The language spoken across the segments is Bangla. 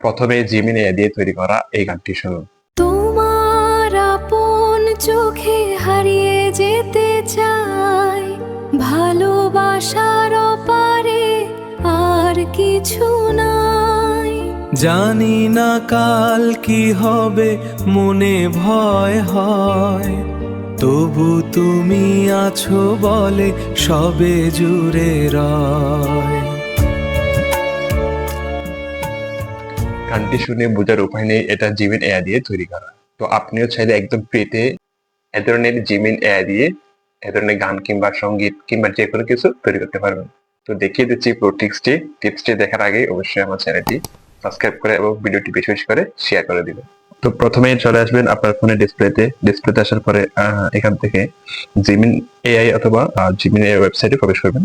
প্রথমে জিমিনি এআই দিয়ে তৈরি করা এই গানটি শুনুন। তোমার আপন চোখে হারিয়ে যেতে চাই, ভালোবাসার অপারে আর কিছু নাই। জানি না কাল কি হবে, মনে ভয় হয়, তবু তুমি আছো বলে সবে জুড়ে রয়। গানটি শুনে বোঝার উপায় নেই এটা জিমিন এআই দিয়ে তৈরি করা। তো আপনিও চাইলে একদম ফ্রিতে এ ধরনের জিমিন এআই দিয়ে এ ধরনের গান কিংবা সঙ্গীত কিংবা যে কোনো কিছু তৈরি করতে পারবেন। তো দেখিয়ে দিচ্ছি পুরো টিপসটি দেখার আগে অবশ্যই আমার চ্যানেলটি সাবস্ক্রাইব করে এবং ভিডিওটি বেশি বেশি করে শেয়ার করে দিবেন। তো প্রথমেই চলে আসবেন আপনার ফোনের ডিসপ্লেতে আসার পরে এখান থেকে জিমিন এআই অথবা জিমিন এআই ওয়েবসাইটে প্রবেশ করবেন।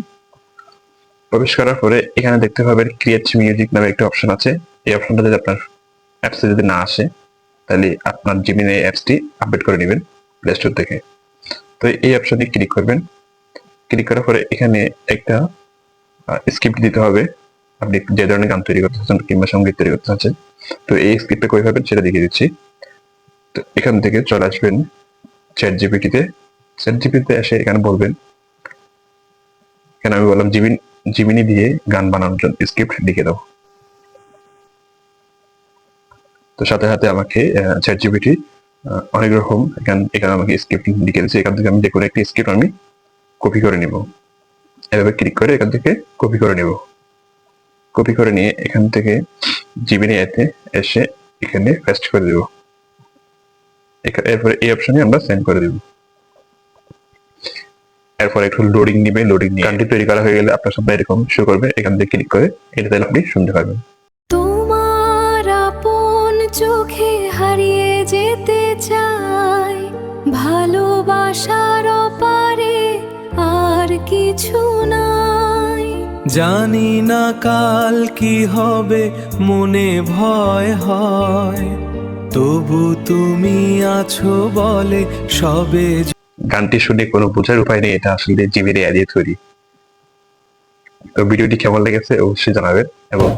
প্রবেশ করার পরে এখানে দেখতে পাবেন ক্রিয়েট মিউজিক নামে একটা অপশন আছে। এই অপশনটা যদি আপনার অ্যাপসে যদি না আসে তাহলে আপনার জিমিন এআই অ্যাপসটি আপডেট করে নেবেন প্লে স্টোর থেকে। তো এই অপশনে ক্লিক করবেন। ক্লিক করার পরে এখানে একটা স্ক্রিপ্ট দিতে হবে, আপনি যে ধরনের গান তৈরি করতে চাচ্ছেন কিংবা সঙ্গীত তৈরি করতে চাচ্ছেন। তো এই স্ক্রিপ্টটা কই পাবেন সেটা দেখিয়ে দিচ্ছি। তো এখান থেকে চলে আসবেন চ্যাট জিপিটিতে এসে এখানে বলবেন, এখানে আমি বললাম জিমিনি দিয়ে গান বানানোর জন্য স্ক্রিপ্ট লিখে দাও। তো সাথে সাথে আমাকে চ্যাট জিপিটি অনেক রকম এখানে আমাকে স্ক্রিপ্ট লিখে দিচ্ছে। এখান থেকে আমি যে কোনো একটি স্ক্রিপ্ট আমি কপি করে নিব। এভাবে ক্লিক করে এখান থেকে কপি করে নিব। কপি করে নিয়ে এখান থেকে জিমিনি এতে এসে এখানে পেস্ট করে দেব। এরপরে এই অপশনে আমরা সেন্ড করে দেব। এরপর একটু লোডিং নিয়ে গানটি তৈরি করা হয়ে গেলে আপনার সামনে এরকম শো করবে। এখান থেকে ক্লিক করে এটা তাহলে আপনি শুনতে পারবেন। তোমার আপন চোখে হারিয়ে যেতে চাই, ভালোবাসার অপারে আর কিছু নাই। জানি না কাল কি হবে, মনে ভয় হয়, তবু তুমি আছো বলে সবে। গানটি শুনে কোনো বোঝার উপায় নেই এটা আসলে জিমিনি এআই দিয়ে তৈরি। তো ভিডিওটি কেমন লেগেছে অবশ্যই জানাবেন এবং